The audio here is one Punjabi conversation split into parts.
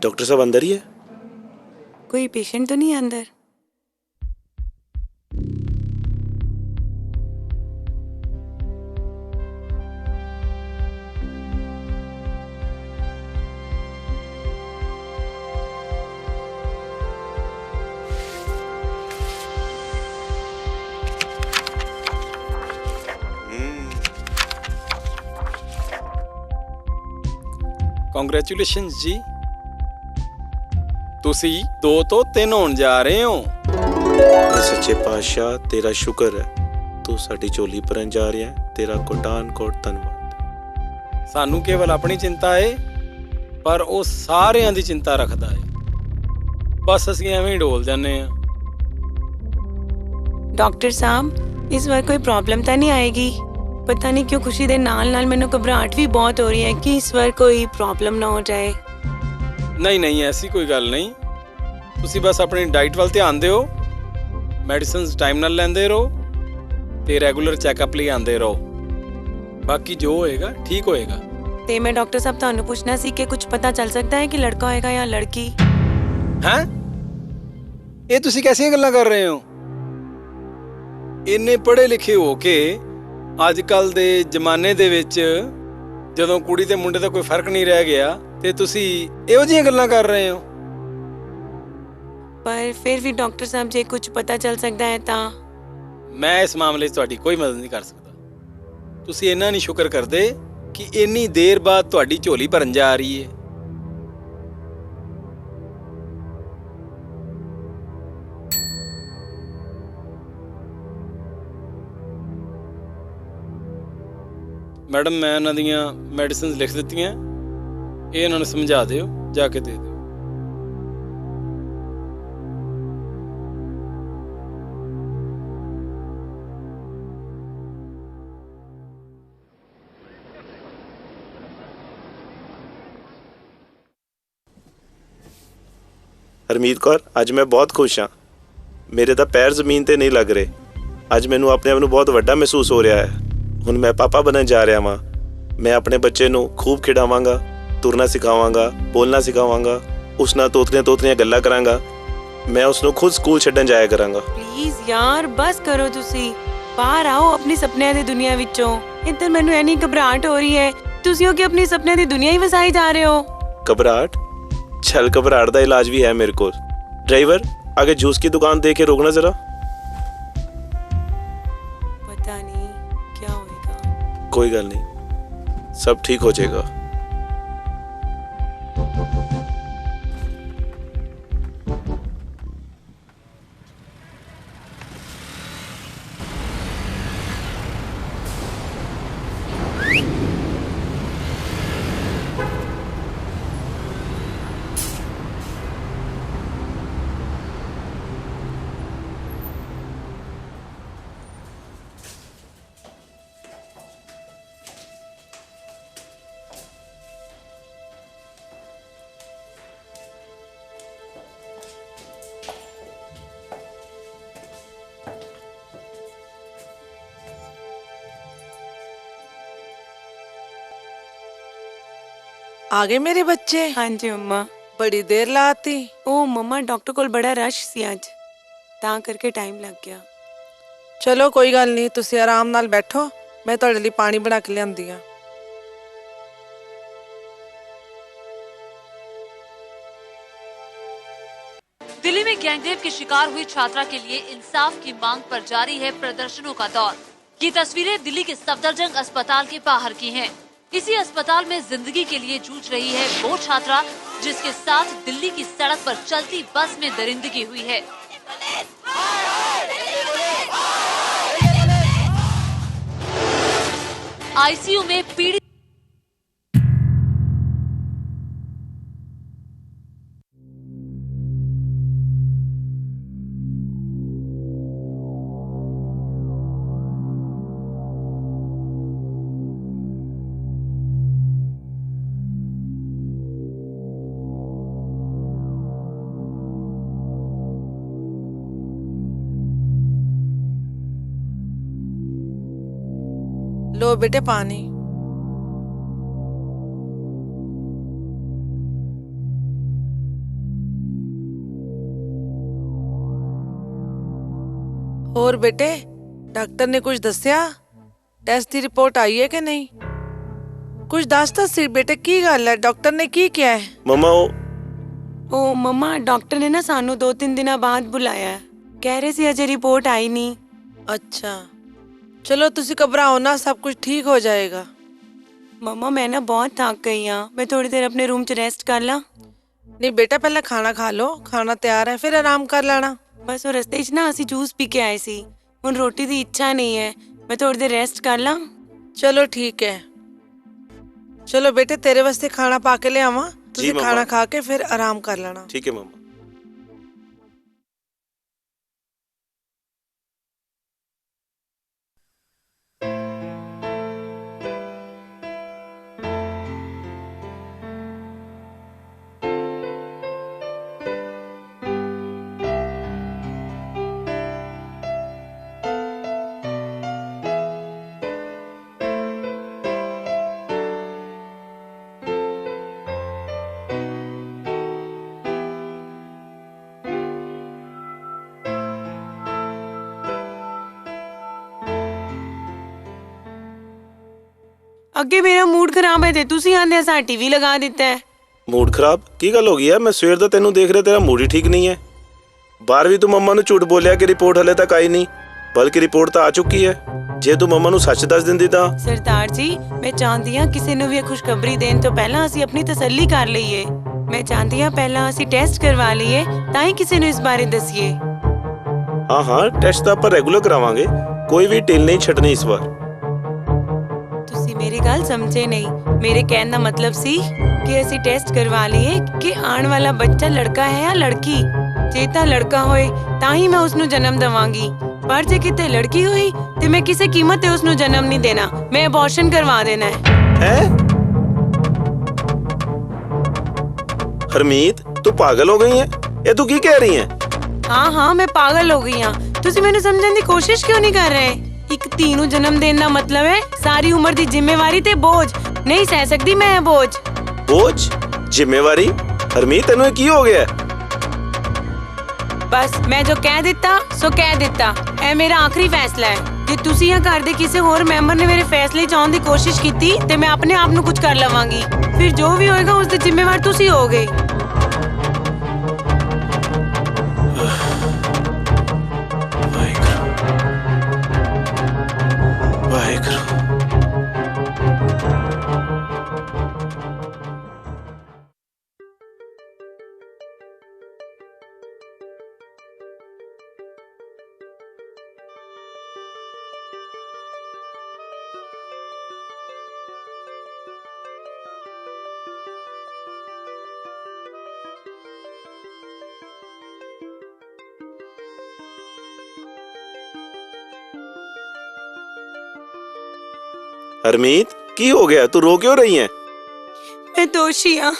डॉक्टर साहब अंदर ही है? कोई पेशेंट तो नहीं है अंदर? ਕੰਗ੍ਰੈਚੁਲੇਸ਼ਨਸ ਜੀ, ਤੁਸੀਂ 2 ਤੋਂ 3 ਹੋਣ ਜਾ ਰਹੇ ਹੋ। सच्चे पातशाह तेरा शुक्र है, तू साडी झोली भरन जा रहा है, तेरा कोटान कोट धन्नवाद। ਸਾਨੂੰ ਕੇਵਲ ਆਪਣੀ ਚਿੰਤਾ ਏ, ਪਰ ਉਹ ਸਾਰਿਆਂ ਦੀ ਚਿੰਤਾ ਰੱਖਦਾ ਏ। ਬਸ ਅਸੀਂ ਐਵੇਂ ਹੀ ਡੋਲ ਜਾਂਦੇ ਆ। डॉक्टर साहब इस बार कोई प्रॉब्लम तो नहीं आएगी? पता नहीं क्यों खुशी दे नाल नाल मैनू घबराहट भी बहुत हो रही है कि इस बार कोई प्रॉब्लम ना हो जाए। ਨਹੀਂ ਨਹੀਂ, ਐਸੀ ਕੋਈ ਗੱਲ ਨਹੀਂ। ਤੁਸੀਂ ਬਸ ਆਪਣੀ ਡਾਈਟ ਵੱਲ ਧਿਆਨ ਦਿਓ, ਮੈਡੀਸਿਨਸ ਟਾਈਮ ਨਾਲ ਲੈਂਦੇ ਰਹੋ ਤੇ ਰੈਗੂਲਰ ਚੈੱਕਅਪ ਲਈ ਆਉਂਦੇ ਰਹੋ। ਬਾਕੀ ਜੋ ਹੋਏਗਾ ਠੀਕ ਹੋਏਗਾ। ਤੇ मैं डॉक्टर साहब ਤੁਹਾਨੂੰ ਪੁੱਛਣਾ ਸੀ ਕਿ ਕੁਝ ਪਤਾ ਚੱਲ ਸਕਦਾ ਹੈ ਕਿ ਲੜਕਾ ਹੋਏਗਾ ਜਾਂ ਲੜਕੀ? ਹੈਂ? ਇਹ ਤੁਸੀਂ ਕੈਸੀਆਂ ਗੱਲਾਂ ਕਰ ਰਹੇ ਹੋ? ਇੰਨੇ ਪੜ੍ਹੇ ਲਿਖੇ ਹੋ ਕੇ ਅੱਜ ਕੱਲ ਦੇ ਜ਼ਮਾਨੇ ਦੇ ਵਿੱਚ ਜਦੋਂ ਕੁੜੀ ਤੇ ਮੁੰਡੇ ਦਾ ਕੋਈ ਫਰਕ ਨਹੀਂ ਰਹਿ ਗਿਆ ਤੇ ਤੁਸੀਂ ਇਹੋ ਜਿਹੀਆਂ ਗੱਲਾਂ ਕਰ ਰਹੇ ਹੋ। पर फिर भी डॉक्टर साहब जे कुछ पता चल सकता है ਤਾਂ? ਮੈਂ ਇਸ ਮਾਮਲੇ 'ਚ ਤੁਹਾਡੀ ਕੋਈ ਮਦਦ ਨਹੀਂ ਕਰ ਸਕਦਾ। ਤੁਸੀਂ ਇੰਨਾ ਨਹੀਂ ਸ਼ੁਕਰ ਕਰਦੇ ਕਿ ਇੰਨੀ ਦੇਰ ਬਾਅਦ ਤੁਹਾਡੀ ਝੋਲੀ ਭਰਨ ਜਾ ਰਹੀ ਹੈ। ਮੈਡਮ, ਮੈਂ ਇਹਨਾਂ ਦੀਆਂ ਮੈਡੀਸਿਨਸ ਲਿਖ ਦਿੱਤੀਆਂ, ਇਹ ਇਹਨਾਂ ਨੂੰ ਸਮਝਾ ਦਿਓ, ਜਾ ਕੇ ਦੇ ਦਿਓ। ਹਰਮੀਤ ਕੌਰ, ਅੱਜ ਮੈਂ ਬਹੁਤ ਖੁਸ਼ ਹਾਂ। ਮੇਰੇ ਤਾਂ ਪੈਰ ਜ਼ਮੀਨ ਤੇ ਨਹੀਂ ਲੱਗ ਰਹੇ। ਅੱਜ ਮੈਨੂੰ ਆਪਣੇ ਆਪ ਨੂੰ ਬਹੁਤ ਵੱਡਾ ਮਹਿਸੂਸ ਹੋ ਰਿਹਾ ਹੈ। ਹੁਣ ਮੈਂ ਪਾਪਾ ਬਣਨ ਜਾ ਰਿਹਾ ਵਾਂ। ਮੈਂ ਆਪਣੇ ਬੱਚੇ ਨੂੰ ਖੂਬ ਖਿਡਾਵਾਂਗਾ, ਤੁਰਨਾ ਸਿਖਾਵਾਂਗਾ, ਬੋਲਣਾ ਸਿਖਾਵਾਂਗਾ, ਉਸ ਨਾਲ ਤੋਤਲੀਆਂ ਗੱਲਾਂ ਕਰਾਂਗਾ। ਮੈਂ ਉਸ ਨੂੰ ਖੁਦ ਸਕੂਲ ਛੱਡਣ ਜਾਇਆ ਕਰਾਂਗਾ। ਪਲੀਜ਼ ਯਾਰ ਬਸ ਕਰੋ, ਤੁਸੀਂ ਬਾਹਰ ਆਓ ਆਪਣੀ ਸੁਪਨਿਆਂ ਦੀ ਦੁਨੀਆ ਵਿੱਚੋਂ। ਇੱਧਰ ਮੈਨੂੰ ਇੰਨੀ ਘਬਰਾਹਟ ਹੋ ਰਹੀ ਹੈ, ਤੁਸੀਂ ਹੋ ਕਿ ਆਪਣੀ ਸੁਪਨਿਆਂ ਦੀ ਦੁਨੀਆ ਹੀ ਵਸਾਈ ਜਾ ਰਹੇ ਹੋ। घबराहट? चल, घबराहट का इलाज भी है मेरे को। ड्राइवर, आगे जूस की दुकान दे के रोकना जरा। पता नहीं क्या होएगा। कोई गल नहीं, सब ठीक हो जाएगा। आ गए मेरे बच्चे? हाँ जी मम्मा। बड़ी देर लाती। ओ मम्मा डॉक्टर कोल बड़ा रश सी अज, तां करके टाइम लग गया। चलो कोई गल नहीं, तुसी आराम नाल बैठो, मैं तुहाडे लई पानी बना के लियांदी हां। दिल्ली में गैंगरेप के शिकार हुई छात्रा के लिए इंसाफ की मांग पर जारी है प्रदर्शनों का दौर। ये तस्वीरें दिल्ली के सफदरजंग अस्पताल के बाहर की हैं। इसी अस्पताल में जिंदगी के लिए जूझ रही है वो छात्रा जिसके साथ दिल्ली की सड़क पर चलती बस में दरिंदगी हुई है। आईसीयू में पीड़ित लो बेटे पानी। ਹੋਰ ਬੇਟੇ ਡਾਕਟਰ ਨੇ ਕੁਝ ਦੱਸਿਆ? ਟੈਸਟ ਦੀ ਰਿਪੋਰਟ ਆਈ ਹੈ ਕਿ ਨਹੀਂ? ਕੁਝ ਦੱਸ ਤਾਂ ਸੀ ਬੇਟੇ, ਕੀ ਗੱਲ ਹੈ? ਡਾਕਟਰ ਨੇ ਕੀ ਕਿਹਾ ਹੈ? ਮਮਾ ਉਹ ਮੰਮਾ ਡਾਕਟਰ ਨੇ ਨਾ ਸਾਨੂੰ 2-3 ਦਿਨਾਂ ਬਾਅਦ ਬੁਲਾਇਆ ਹੈ। ਕਹਿ ਰਹੇ ਸੀ ਅਜੇ ਰਿਪੋਰਟ ਆਈ ਨਹੀਂ। ਅੱਛਾ ਚਲੋ ਤੁਸੀਂ ਘਬਰਾਓ ਨਾ, ਸਭ ਕੁਝ ਠੀਕ ਹੋ ਜਾਏਗਾ। ਮੰਮਾ ਮੈਂ ਨਾ ਬਹੁਤ ਥੱਕ ਗਈ ਹਾਂ, ਮੈਂ ਥੋੜੀ ਦੇਰ ਆਪਣੇ ਰੂਮ 'ਚ ਰੈਸਟ ਕਰ ਲਾਂ। ਨਹੀਂ ਬੇਟਾ ਪਹਿਲਾਂ ਖਾਣਾ ਖਾ ਲਓ, ਖਾਣਾ ਤਿਆਰ ਹੈ, ਫਿਰ ਆਰਾਮ ਕਰ ਲੈਣਾ। ਬਸ ਉਹ ਰਸਤੇ 'ਚ ਨਾ ਅਸੀਂ ਜੂਸ ਪੀ ਕੇ ਆਏ ਸੀ, ਹੁਣ ਰੋਟੀ ਦੀ ਇੱਛਾ ਨਹੀਂ ਹੈ, ਮੈਂ ਥੋੜੀ ਦੇਰ ਰੈਸਟ ਕਰ ਲਾਂ। ਚਲੋ ਠੀਕ ਹੈ। ਚਲੋ ਬੇਟੇ ਤੇਰੇ ਵਾਸਤੇ ਖਾਣਾ ਪਾ ਕੇ ਲਿਆਵਾਂ, ਤੁਸੀਂ ਮੰਮਾ। ਖਾਣਾ ਖਾ ਕੇ ਫਿਰ ਆਰਾਮ ਕਰ ਲੈਣਾ। ठीक है मम्मा। ਅੱਗੇ ਮੇਰਾ ਮੂਡ ਖਰਾਬ ਹੈ ਤੇ ਤੁਸੀਂ ਆਂਦੇ ਸਾਂ ਟੀਵੀ ਲਗਾ ਦਿੱਤਾ ਹੈ। मूड खराब की गल हो गई है? मैं सवेर दा तेनू देख रहा, तेरा मूड ही ठीक नहीं है। बाहर भी तू मम्मा नू झूठ बोलिया कि रिपोर्ट हले तक आई नहीं, बल्कि रिपोर्ट तो आ चुकी है। जे तू मम्मा नू सच दस दिंदी तां। ਸਰਦਾਰ ਜੀ ਮੈਂ ਚਾਹੁੰਦੀ ਹਾਂ ਕਿਸੇ ਨੂੰ ਵੀ ਇਹ ਖੁਸ਼ਖਬਰੀ ਦੇਣ ਤੋਂ ਪਹਿਲਾਂ ਅਸੀਂ ਆਪਣੀ ਤਸੱਲੀ ਕਰ ਲਈਏ। ਮੈਂ ਚਾਹੁੰਦੀ ਹਾਂ ਪਹਿਲਾਂ ਅਸੀਂ ਟੈਸਟ ਕਰਵਾ ਲਈਏ ਤਾਂ ਹੀ ਕਿਸੇ ਨੂੰ ਇਸ ਬਾਰੇ ਦੱਸੀਏ। हाँ हाँ टेस्ट तो आप रेगुलर करावांगे, कोई भी ढिल नहीं छड्डनी इस बार। ਤੁਸੀਂ ਮੇਰੀ ਗੱਲ ਸਮਝੇ ਨਹੀਂ। ਮੇਰੇ ਕਹਿਣ ਦਾ ਮਤਲਬ ਸੀ ਕਿ ਅਸੀਂ ਟੈਸਟ ਕਰਵਾ ਲਈਏ ਕਿ ਆਉਣ ਵਾਲਾ ਬੱਚਾ ਲੜਕਾ ਹੈ ਜਾਂ ਲੜਕੀ। ਜੇ ਤਾਂ ਲੜਕਾ ਹੋਏ ਤਾਂ ਹੀ ਮੈਂ ਉਸ ਨੂੰ ਜਨਮ ਦੇਵਾਂਗੀ, ਪਰ ਜੇ ਕਿਤੇ ਲੜਕੀ ਹੋਈ ਤੇ ਮੈਂ ਕਿਸੇ ਕੀਮਤ ਤੇ ਉਸ ਨੂੰ ਜਨਮ ਨਹੀਂ ਦੇਣਾ, ਮੈਂ ਅਬੋਰਸ਼ਨ ਕਰਵਾ ਦੇਣਾ ਹੈ। हरमीत तू पागल हो गई है? ये तू की कह रही है? हाँ मैं पागल हो गई हाँ। ਤੁਸੀਂ ਮੈਨੂੰ ਸਮਝਣ ਦੀ ਕੋਸ਼ਿਸ਼ ਕਿਉਂ ਨਹੀਂ ਕਰ ਰਹੇ? ਇੱਕ ਧੀ ਨੂੰ ਜਨਮ ਦੇਣ ਦਾ ਮਤਲਬ ਹੈ ਸਾਰੀ ਉਮਰ ਦੀ ਜ਼ਿੰਮੇਵਾਰੀ ਤੇ ਬੋਝ। ਨਹੀਂ ਸਹਿ ਸਕਦੀ ਮੈਂ ਇਹ ਬੋਝ। बोझ जिम्मेवारी? हरमीत तेनू की हो गया? ਬਸ ਮੈਂ ਜੋ ਕਹਿ ਦਿੱਤਾ ਸੋ ਕਹਿ ਦਿੱਤਾ, ਇਹ ਮੇਰਾ ਆਖਰੀ ਫੈਸਲਾ ਹੈ। ਜੇ ਤੁਸੀਂ ਜਾਂ ਘਰ ਦੇ ਕਿਸੇ ਹੋਰ ਮੈਂਬਰ ਨੇ ਮੇਰੇ ਫੈਸਲੇ 'ਚ ਆਉਣ ਦੀ ਕੋਸ਼ਿਸ਼ ਕੀਤੀ ਤੇ ਮੈਂ ਆਪਣੇ ਆਪ ਨੂੰ ਕੁਝ ਕਰ ਲਵਾਂਗੀ, ਫਿਰ ਜੋ ਵੀ ਹੋਏਗਾ ਉਸ ਦੇ ਜ਼ਿੰਮੇਵਾਰ ਤੁਸੀਂ ਹੋਗੇ। हरमीत की हो गया? तू रो क्यों रही है? मैं दोषी हाँ,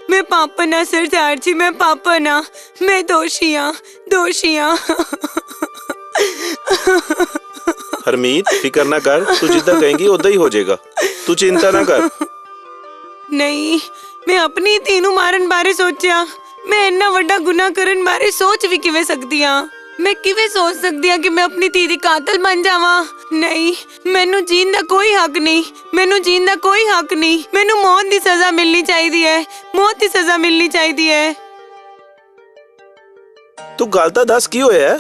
मैं पापन हाँ सरदार जी, मैं पापन हाँ, मैं दोषी हाँ, दोषी हाँ। हरमीत फिक्र ना कर, तू जिद्दां कहेंगी उदा ही हो जाएगा, तू चिंता ना कर। नहीं मैं अपनी ਧੀ ਨੂੰ ਮਾਰਨ ਬਾਰੇ ਸੋਚਿਆ, ਮੈਂ ਇੰਨਾ ਵੱਡਾ ਗੁਨਾਹ ਕਰਨ ਬਾਰੇ ਸੋਚ ਵੀ ਕਿਵੇਂ ਸਕਦੀ ਹਾਂ? ਮੈਂ ਕਿਵੇਂ ਸੋਚ ਸਕਦੀ ਹਾਂ ਕਿ ਮੈਂ ਆਪਣੀ ਧੀ ਦੀ ਕਾਤਲ ਬਣ ਜਾਵਾਂ? ਨਹੀਂ, ਮੈਨੂੰ ਜੀਣ ਦਾ ਕੋਈ ਹੱਕ ਨਹੀਂ, ਮੈਨੂੰ ਜੀਣ ਦਾ ਕੋਈ ਹੱਕ ਨਹੀਂ। ਮੈਨੂੰ ਮੌਤ ਦੀ ਸਜ਼ਾ ਮਿਲਣੀ ਚਾਹੀਦੀ ਹੈ, ਮੌਤ ਦੀ ਸਜ਼ਾ ਮਿਲਣੀ ਚਾਹੀਦੀ ਹੈ। तू गल तां दस की होया?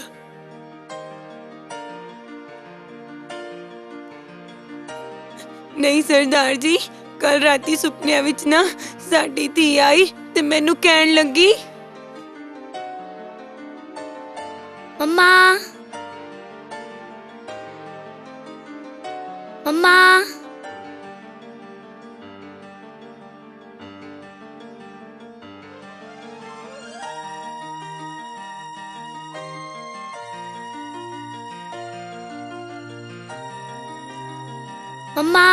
ਨਹੀਂ ਸਰਦਾਰ ਜੀ, ਕੱਲ ਰਾਤੀ ਸੁਪਨਿਆਂ ਵਿੱਚ ਨਾ ਸਾਡੀ ਧੀ ਆਈ ਤੇ ਮੈਨੂੰ ਕਹਿਣ ਲੱਗੀ, मम्मा मम्मा मम्मा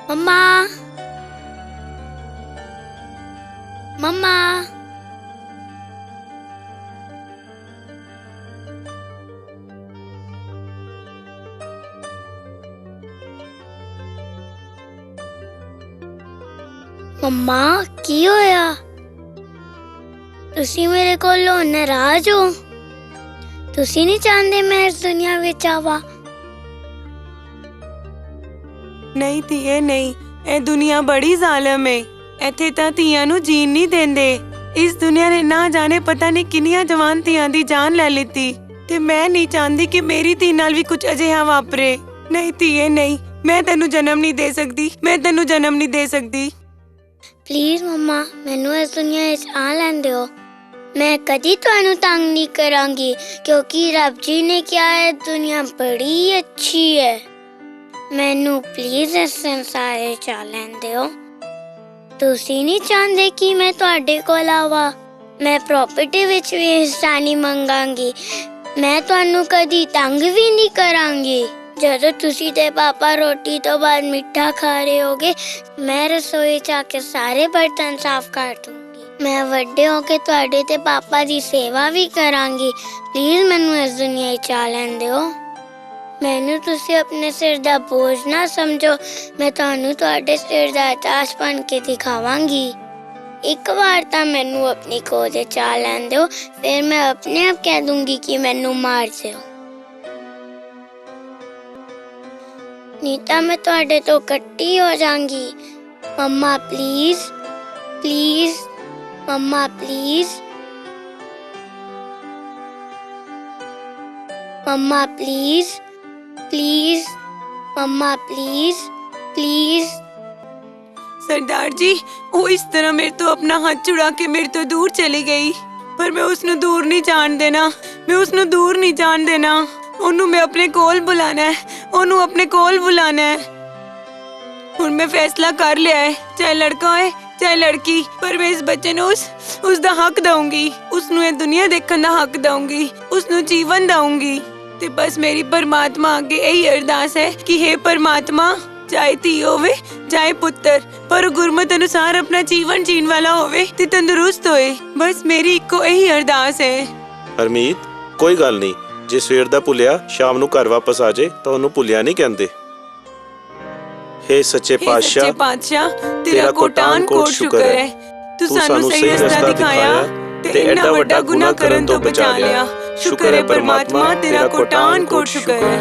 मम्मा मम्मा ਮੰਮਾ ਕੀ ਹੋਇਆ? ਤੁਸੀਂ ਮੇਰੇ ਕੋਲੋਂ ਨਾਰਾਜ਼ ਹੋ? ਤੁਸੀਂ ਨਹੀਂ ਚਾਹੁੰਦੇ ਮੈਂ ਇਸ ਦੁਨੀਆ ਵਿੱਚ ਆਵਾਂ? ਨਹੀਂ ਧੀਏ ਨਹੀਂ, ਇਹ ਦੁਨੀਆ ਬੜੀ ਜ਼ਾਲਮ ਏ। ਇੱਥੇ ਤਾਂ ਧੀਆਂ ਨੂੰ ਜੀਣ ਨਹੀਂ ਦਿੰਦੇ। ਇਸ ਦੁਨੀਆ ਨੇ ਨਾ ਜਾਣੇ ਪਤਾ ਨਹੀਂ ਕਿੰਨੀਆਂ ਜਵਾਨ ਧੀਆਂ ਦੀ ਜਾਨ ਲੈ ਲਿੱਤੀ, ਤੇ ਮੈਂ ਨਹੀਂ ਚਾਹੁੰਦੀ ਕਿ ਮੇਰੀ ਧੀ ਨਾਲ ਵੀ ਕੁਝ ਅਜਿਹਾ ਵਾਪਰੇ। ਨਹੀਂ ਧੀਏ ਨਹੀਂ, ਮੈਂ ਤੈਨੂੰ ਜਨਮ ਨਹੀਂ ਦੇ ਸਕਦੀ, ਮੈਂ ਤੈਨੂੰ ਜਨਮ ਨਹੀਂ ਦੇ ਸਕਦੀ। ਪਲੀਜ਼ ਮੰਮਾ, ਮੈਨੂੰ ਇਸ ਦੁਨੀਆ ਵਿੱਚ ਆ ਲੈਣ ਦਿਓ। ਮੈਂ ਕਦੀ ਤੁਹਾਨੂੰ ਤੰਗ ਨਹੀਂ ਕਰਾਂਗੀ, ਕਿਉਂਕਿ ਰੱਬ ਜੀ ਨੇ ਕਿਹਾ ਹੈ ਦੁਨੀਆ ਬੜੀ ਅੱਛੀ ਹੈ। ਮੈਨੂੰ ਪਲੀਜ਼ ਇਸ ਸੰਸਾਰ ਵਿੱਚ ਆ ਲੈਣ ਦਿਓ। ਤੁਸੀਂ ਨਹੀਂ ਚਾਹੁੰਦੇ ਕਿ ਮੈਂ ਤੁਹਾਡੇ ਕੋਲ ਆਵਾਂ? ਮੈਂ ਪ੍ਰਾਪਰਟੀ ਵਿੱਚ ਵੀ ਹਿੱਸਾ ਨਹੀਂ ਮੰਗਾਂਗੀ। ਮੈਂ ਤੁਹਾਨੂੰ ਕਦੀ ਤੰਗ ਵੀ ਨਹੀਂ ਕਰਾਂਗੀ। ਜਦੋਂ ਤੁਸੀਂ ਤੇ ਪਾਪਾ ਰੋਟੀ ਤੋਂ ਬਾਅਦ ਮਿੱਠਾ ਖਾ ਰਹੇ ਹੋਗੇ, ਮੈਂ ਰਸੋਈ 'ਚ ਆ ਕੇ ਸਾਰੇ ਬਰਤਨ ਸਾਫ਼ ਕਰ ਦੂੰਗੀ। ਮੈਂ ਵੱਡੇ ਹੋ ਕੇ ਤੁਹਾਡੇ ਤੇ ਪਾਪਾ ਦੀ ਸੇਵਾ ਵੀ ਕਰਾਂਗੀ। ਪਲੀਜ਼ ਮੈਨੂੰ ਇਸ ਦੁਨੀਆ 'ਚ ਆ ਲੈਣ ਦਿਓ। ਮੈਨੂੰ ਤੁਸੀਂ ਆਪਣੇ ਸਿਰ ਦਾ ਬੋਝ ਨਾ ਸਮਝੋ। ਮੈਂ ਤੁਹਾਨੂੰ ਤੁਹਾਡੇ ਸਿਰ ਦਾ ਤਾਜ ਬਣ ਕੇ ਦਿਖਾਵਾਂਗੀ। ਇੱਕ ਵਾਰ ਤਾਂ ਮੈਨੂੰ ਆਪਣੀ ਗੋਦ 'ਚ ਆ ਲੈਣ ਦਿਓ, ਫਿਰ ਮੈਂ ਆਪਣੇ ਆਪ ਕਹਿ ਦੂੰਗੀ ਕਿ ਮੈਨੂੰ ਮਾਰ ਦਿਓ। ਨਹੀਂ ਤਾਂ ਮੈਂ ਤੁਹਾਡੇ ਤੋਂ ਕੱਟੀ ਹੋ ਜਾਵਾਂਗੀ। ਮੰਮਾ ਪਲੀਜ਼, ਪਲੀਜ਼ ਮੰਮਾ ਪਲੀਜ਼, ਮੰਮਾ ਪਲੀਜ਼, ਪਲੀਜ਼ ਮੰਮਾ ਪਲੀਜ਼, ਪਲੀਜ਼। सरदार जी, वो इस तरह मेरे तो अपना हाथ छुड़ा के मेरे तो दूर चली गई, पर मैं उसनु दूर नहीं जान देना। मैं उसनु दूर नहीं जान देना। ओनू मैं अपने कोल बुलाना है, ओनू अपने कोल बुलाना है। हुण मैं फैसला कर लिया है, चाहे लड़का होए चाहे लड़की, पर मैं इस बच्चे नू उसदा हक दूंगी। उसनु ये दुनिया देखने दा हक दूंगी, उसनु जीवन दूंगी। ते बस मेरी परमात्मा अगे यही अरदास है कि हे परमात्मा, चाहे धी होवे चाहे पुत्र, पर गुरमत अनुसार अपना जीवन जीण वाला होवे ते तंदुरुस्त होए। बस मेरी इक्को यही अरदास है। ਹਰਮੀਤ, ਕੋਈ ਗੱਲ ਨਹੀਂ। ਜੇ ਸਵੇਰ ਦਾ ਭੁੱਲਿਆ ਸ਼ਾਮ ਨੂੰ ਘਰ ਵਾਪਸ ਆ ਜਾਏ ਤਾਂ ਉਹਨੂੰ ਭੁੱਲਿਆ ਨਹੀਂ ਕਹਿੰਦੇ। ਹੇ ਸੱਚੇ हे ਪਾਤਸ਼ਾਹ, सच्चे पातशाह, तेरा कोटान कोट शुक्र है। तू सानू सही रास्ता दिखाया ते इन्ना वड्डा गुनाह करन तो बचा लिया। शुक्र है परमात्मा, तेरा कोटान कोट शुक्र है।